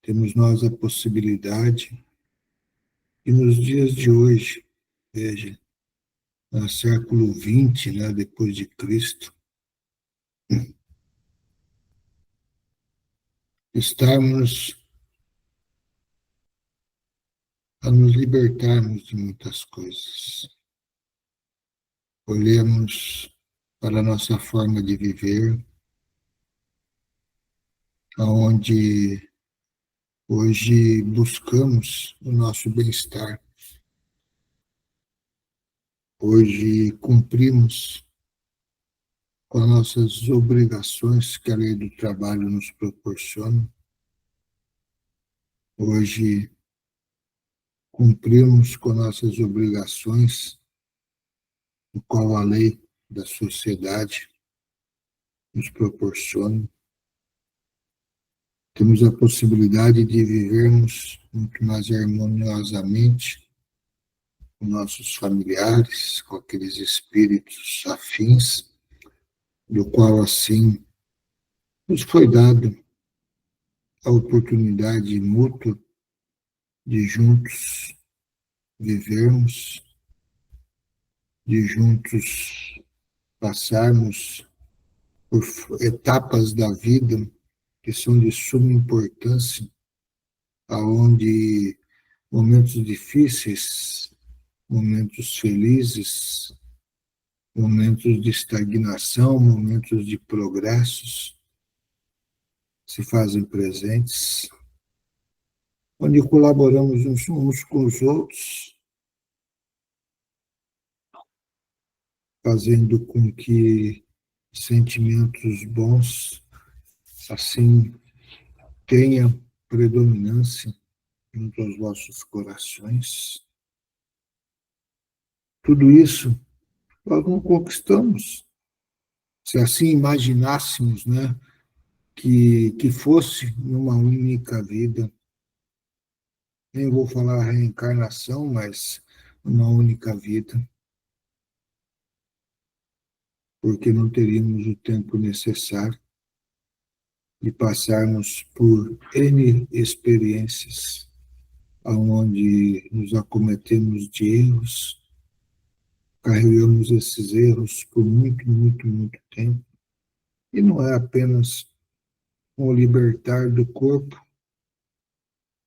Temos nós a possibilidade e nos dias de hoje, veja, no século XX, né, depois de Cristo, estarmos a nos libertarmos de muitas coisas. Olhemos para a nossa forma de viver, onde hoje buscamos o nosso bem-estar. Hoje cumprimos com as nossas obrigações que a lei do trabalho nos proporciona. Hoje cumprimos com nossas obrigações, o qual a lei da sociedade nos proporciona. Temos a possibilidade de vivermos muito mais harmoniosamente com nossos familiares, com aqueles espíritos afins, do qual assim nos foi dado a oportunidade mútua de juntos vivermos, de juntos passarmos por etapas da vida que são de suma importância, aonde momentos difíceis, momentos felizes, momentos de estagnação, momentos de progressos se fazem presentes, onde colaboramos uns com os outros, fazendo com que sentimentos bons assim tenham predominância junto aos vossos corações. Tudo isso nós não conquistamos. Se assim imaginássemos, né, que fosse numa única vida, nem vou falar reencarnação, mas uma única vida, porque não teríamos o tempo necessário de passarmos por N experiências, onde nos acometemos de erros, carregamos esses erros por muito, muito, muito tempo. E não é apenas com o libertar do corpo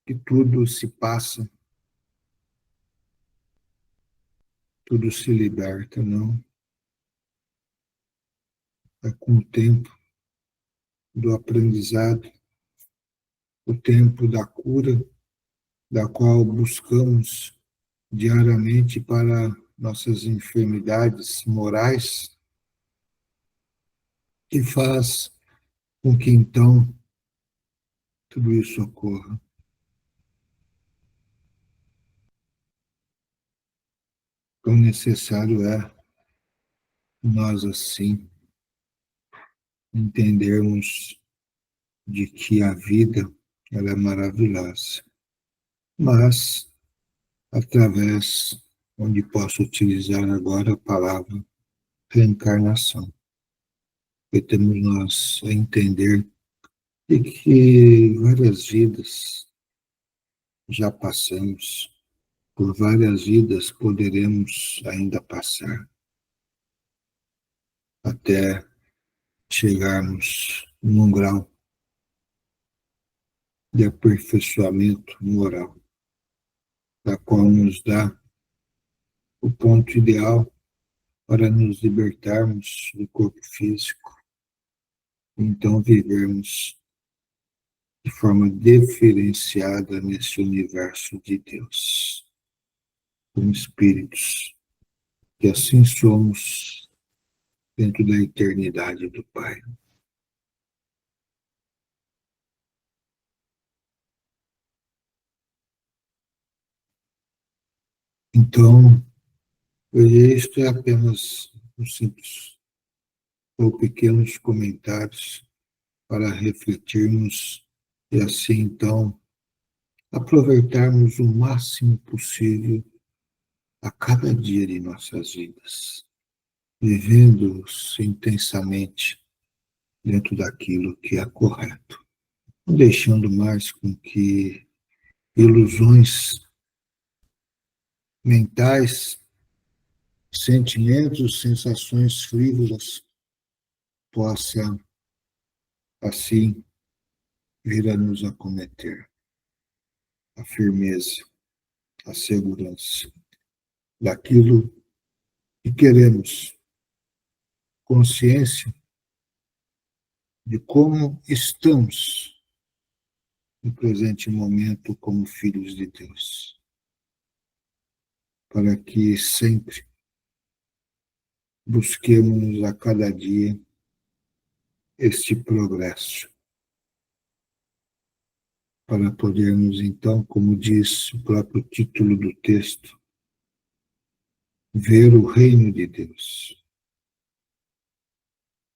que tudo se passa, tudo se liberta, não. É com o tempo do aprendizado, o tempo da cura, da qual buscamos diariamente para nossas enfermidades morais, que faz com que então tudo isso ocorra. Tão necessário é nós assim entendermos de que a vida ela é maravilhosa, mas através, onde posso utilizar agora a palavra reencarnação, porque temos nós a entender de que várias vidas já passamos, por várias vidas poderemos ainda passar, até chegarmos num grau de aperfeiçoamento moral, da qual nos dá o ponto ideal para nos libertarmos do corpo físico, então vivermos de forma diferenciada nesse universo de Deus, como espíritos, que assim somos dentro da eternidade do Pai. Então, isto é apenas um simples ou pequenos comentários para refletirmos e assim então aproveitarmos o máximo possível a cada dia de nossas vidas, vivendo-os intensamente dentro daquilo que é correto, não deixando mais com que ilusões mentais, sentimentos, sensações frívolas possam, assim, vir a nos acometer. A firmeza, a segurança daquilo que queremos, consciência de como estamos no presente momento como filhos de Deus, para que sempre busquemos a cada dia este progresso, para podermos então, como diz o próprio título do texto, ver o reino de Deus,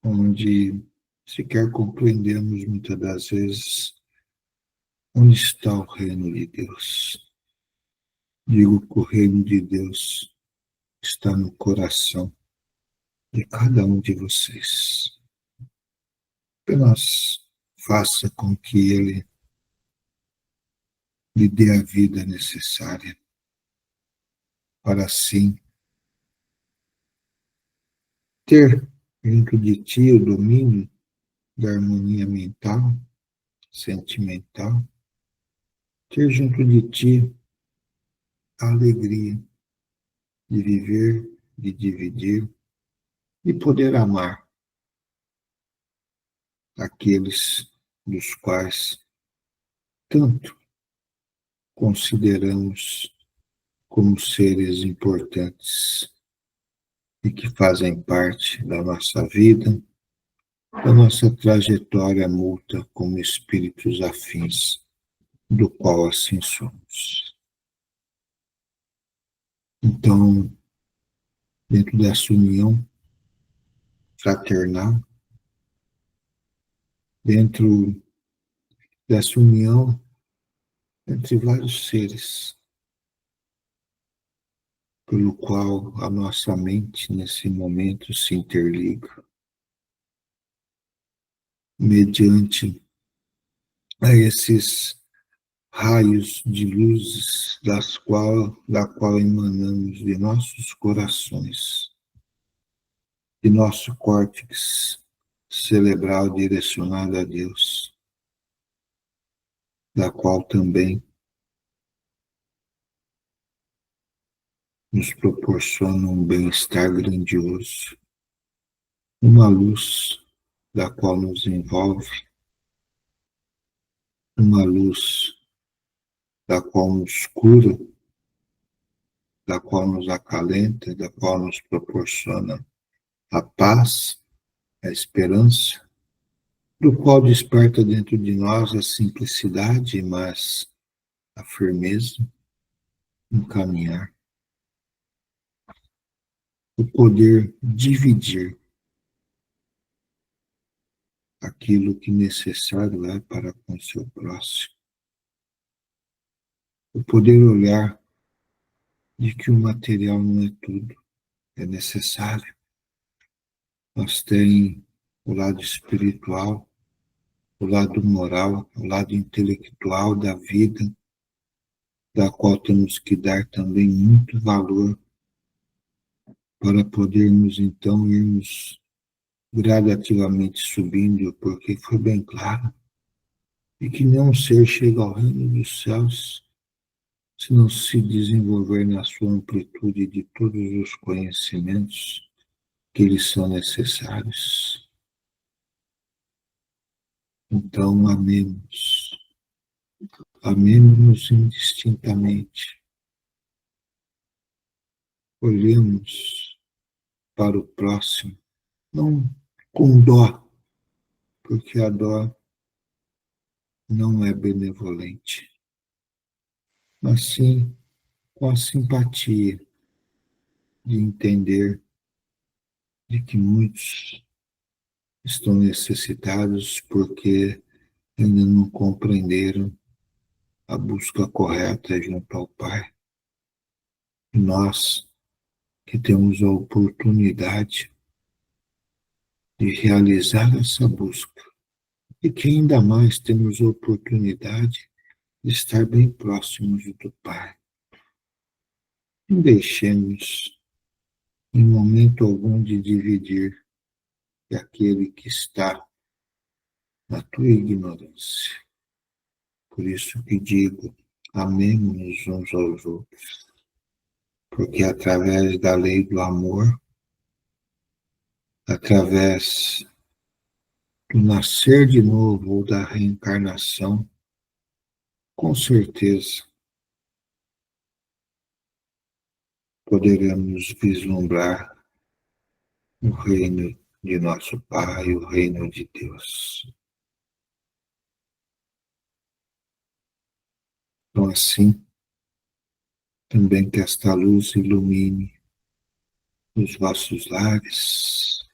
onde sequer compreendemos muitas das vezes onde está o reino de Deus. Digo que o reino de Deus está no coração de cada um de vocês. Apenas faça com que Ele lhe dê a vida necessária para assim ter junto de ti o domínio da harmonia mental, sentimental, ter junto de ti a alegria de viver, de dividir e poder amar aqueles dos quais tanto consideramos como seres importantes e que fazem parte da nossa vida, da nossa trajetória mútua como espíritos afins, do qual assim somos. Então, dentro dessa união fraternal, dentro dessa união entre vários seres, pelo qual a nossa mente, nesse momento, se interliga, mediante a esses raios de luzes da qual emanamos de nossos corações, de nosso córtex cerebral direcionado a Deus, da qual também nos proporciona um bem-estar grandioso, uma luz da qual nos envolve, uma luz da qual nos cura, da qual nos acalenta, da qual nos proporciona a paz, a esperança, do qual desperta dentro de nós a simplicidade, mas a firmeza no caminhar, o poder dividir aquilo que necessário é para com o seu próximo, o poder olhar de que o material não é tudo, é necessário, mas tem o lado espiritual, o lado moral, o lado intelectual da vida, da qual temos que dar também muito valor para podermos então irmos gradativamente subindo, porque foi bem claro, e que nenhum ser chega ao reino dos céus se não se desenvolver na sua amplitude de todos os conhecimentos que lhes são necessários. Então, amemos indistintamente, olhemos para o próximo, não com dó, porque a dó não é benevolente, mas sim com a simpatia de entender de que muitos estão necessitados porque ainda não compreenderam a busca correta junto ao Pai. E nós que temos a oportunidade de realizar essa busca, e que ainda mais temos a oportunidade de estar bem próximos do Pai. Não deixemos em momento algum de dividir aquele que está na tua ignorância. Por isso que digo, amemos-nos uns aos outros, porque através da lei do amor, através do nascer de novo ou da reencarnação, com certeza poderemos vislumbrar o reino de nosso Pai, o reino de Deus. Então, assim, também que esta luz ilumine os vossos lares.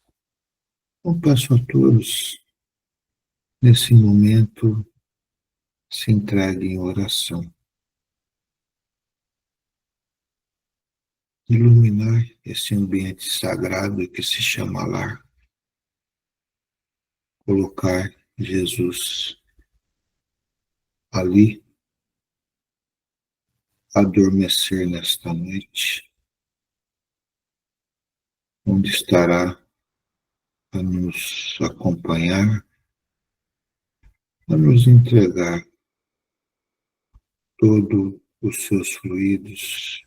Eu peço a todos, nesse momento, se entreguem em oração. Iluminar esse ambiente sagrado que se chama lar. Colocar Jesus ali, adormecer nesta noite, onde estará a nos acompanhar, a nos entregar todos os seus fluidos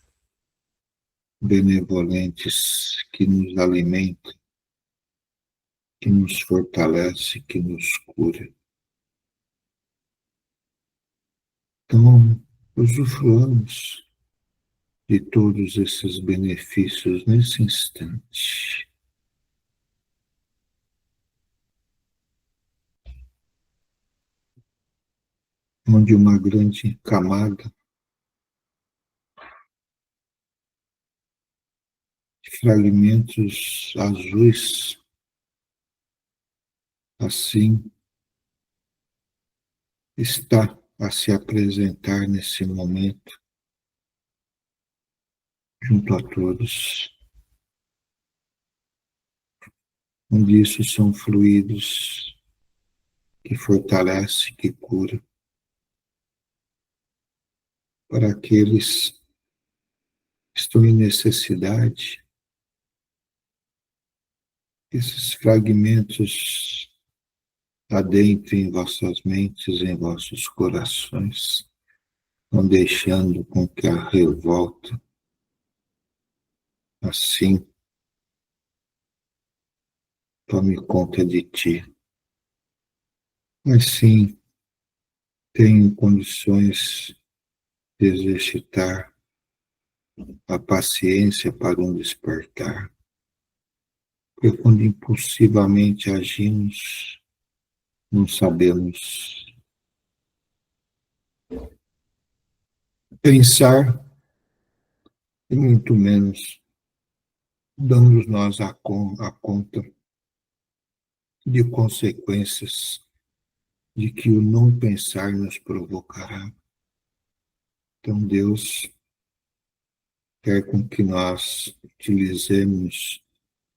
benevolentes que nos alimentam, que nos fortalece, que nos cura. Então, usufruamos de todos esses benefícios nesse instante. Onde uma grande camada de fragmentos azuis, assim, está a se apresentar nesse momento junto a todos, onde isso são fluidos que fortalece, que cura. para aqueles que estão em necessidade, esses fragmentos adentrem em vossas mentes, em vossos corações, não deixando com que a revolta, assim, tome conta de ti. Mas sim, tenho condições de exercitar a paciência para um despertar. Porque quando impulsivamente agimos, não sabemos pensar e muito menos damos nós a conta de consequências de que o não pensar nos provocará. Então Deus quer com que nós utilizemos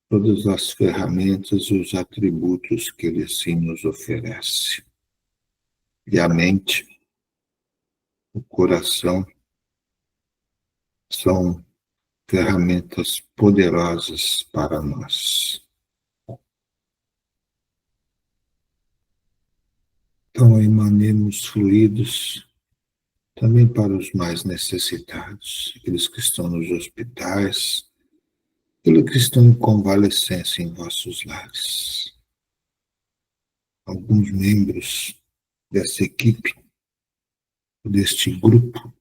todas as ferramentas e os atributos que Ele sim nos oferece. E a mente, o coração, são ferramentas poderosas para nós. Então, emanemos fluidos também para os mais necessitados, aqueles que estão nos hospitais, aqueles que estão em convalescência em vossos lares. Alguns membros dessa equipe, deste grupo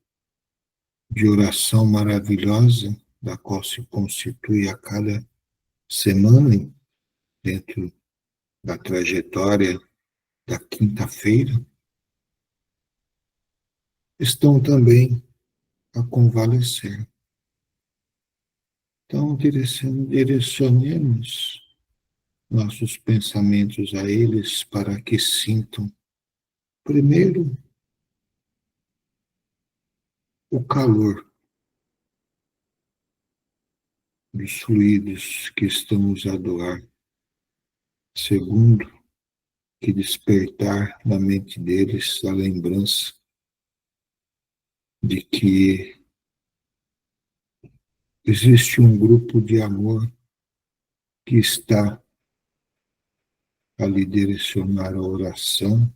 de oração maravilhosa, da qual se constitui a cada semana, dentro da trajetória da quinta-feira, estão também a convalescer. Então, direcionemos nossos pensamentos a eles para que sintam, primeiro, o calor dos fluidos que estamos a doar. Segundo, que despertar na mente deles a lembrança de que existe um grupo de amor que está a lhe direcionar a oração,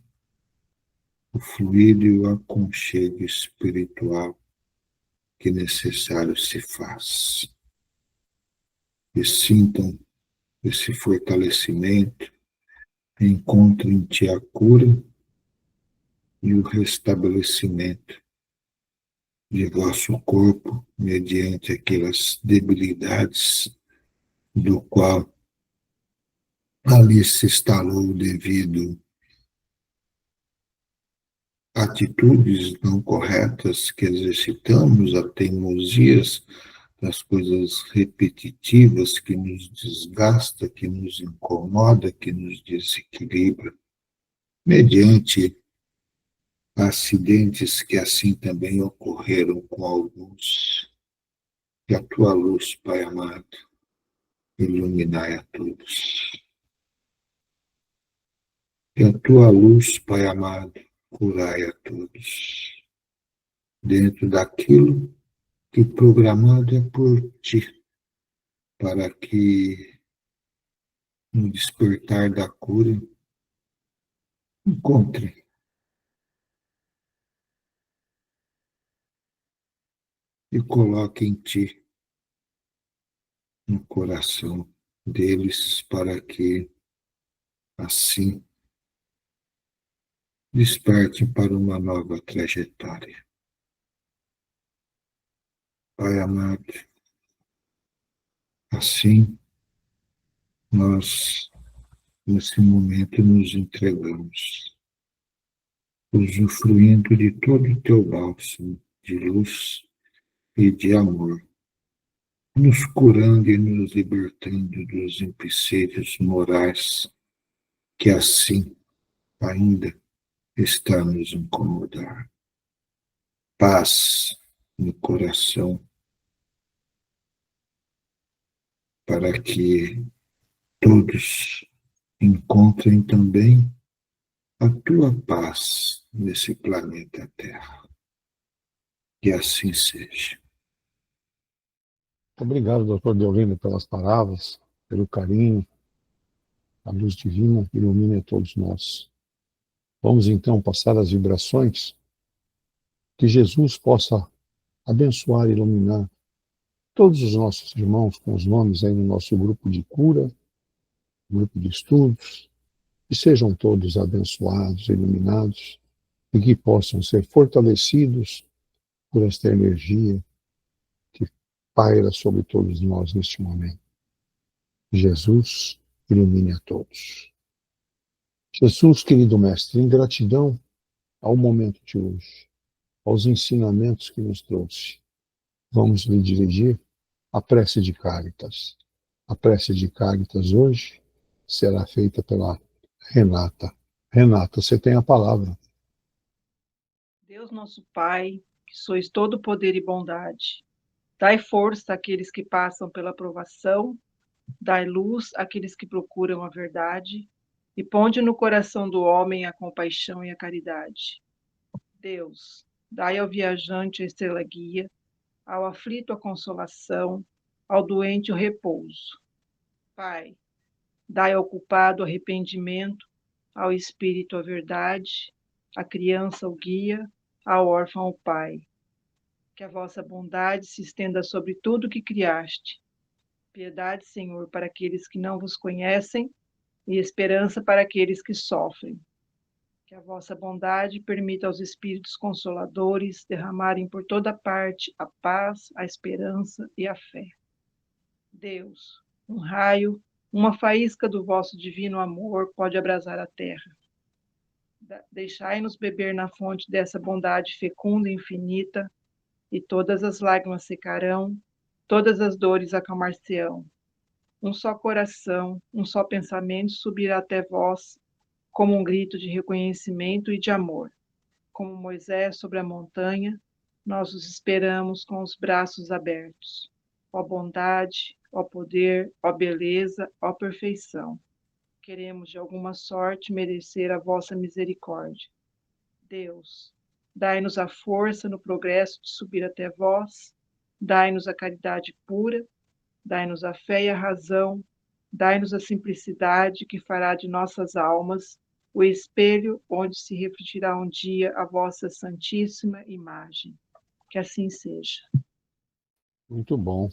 o fluido e o aconchego espiritual que necessário se faz. E sintam esse fortalecimento, encontrem em ti a cura e o restabelecimento de vosso corpo mediante aquelas debilidades do qual ali se instalou devido a atitudes não corretas que exercitamos, a teimosias das coisas repetitivas que nos desgasta, que nos incomoda, que nos desequilibra, mediante acidentes que assim também ocorreram com alguns. Que a tua luz, Pai amado, iluminai a todos. Que a tua luz, Pai amado, curai a todos. Dentro daquilo que programado é por ti, para que no despertar da cura encontre e coloque em ti no coração deles, para que assim desperte para uma nova trajetória. Pai amado, assim nós, nesse momento, nos entregamos, usufruindo de todo o teu bálsamo de luz e de amor, nos curando e nos libertando dos empecilhos morais que assim ainda está a nos incomodar. Paz no coração, para que todos encontrem também a tua paz nesse planeta Terra. Que assim seja. Obrigado, doutor Deolino, pelas palavras, pelo carinho. A luz divina ilumine a todos nós. Vamos então passar as vibrações, que Jesus possa abençoar e iluminar todos os nossos irmãos com os nomes aí no nosso grupo de cura, grupo de estudos, que sejam todos abençoados, iluminados e que possam ser fortalecidos por esta energia que paira sobre todos nós neste momento. Jesus ilumine a todos. Jesus, querido Mestre, em gratidão ao momento de hoje, aos ensinamentos que nos trouxe, vamos lhe dirigir a prece de Cáritas. A prece de Cáritas hoje será feita pela Renata. Renata, você tem a palavra. Deus nosso Pai, que sois todo poder e bondade, dai força àqueles que passam pela provação, dai luz àqueles que procuram a verdade, e ponde no coração do homem a compaixão e a caridade. Deus, dai ao viajante a estrela guia, ao aflito a consolação, ao doente o repouso. Pai, dai ao culpado o arrependimento, ao espírito a verdade, à criança o guia, ao órfão o pai. Que a vossa bondade se estenda sobre tudo que criaste. Piedade, Senhor, para aqueles que não vos conhecem e esperança para aqueles que sofrem. Que a vossa bondade permita aos Espíritos Consoladores derramarem por toda parte a paz, a esperança e a fé. Deus, um raio, uma faísca do vosso divino amor pode abrasar a terra. Deixai-nos beber na fonte dessa bondade fecunda e infinita, e todas as lágrimas secarão, todas as dores acalmar-se-ão. Um só coração, um só pensamento subirá até vós, como um grito de reconhecimento e de amor. Como Moisés sobre a montanha, nós os esperamos com os braços abertos. Ó bondade, ó poder, ó beleza, ó perfeição. Queremos de alguma sorte merecer a vossa misericórdia. Deus, dai-nos a força no progresso de subir até vós, dai-nos a caridade pura, dai-nos a fé e a razão, dai-nos a simplicidade que fará de nossas almas o espelho onde se refletirá um dia a vossa santíssima imagem. Que assim seja. Muito bom.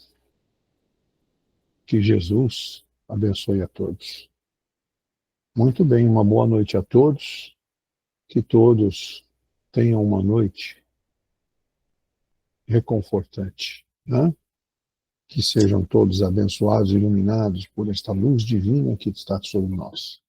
Que Jesus abençoe a todos. Muito bem, uma boa noite a todos. Que todos tenham uma noite reconfortante, né? Que sejam todos abençoados e iluminados por esta luz divina que está sobre nós.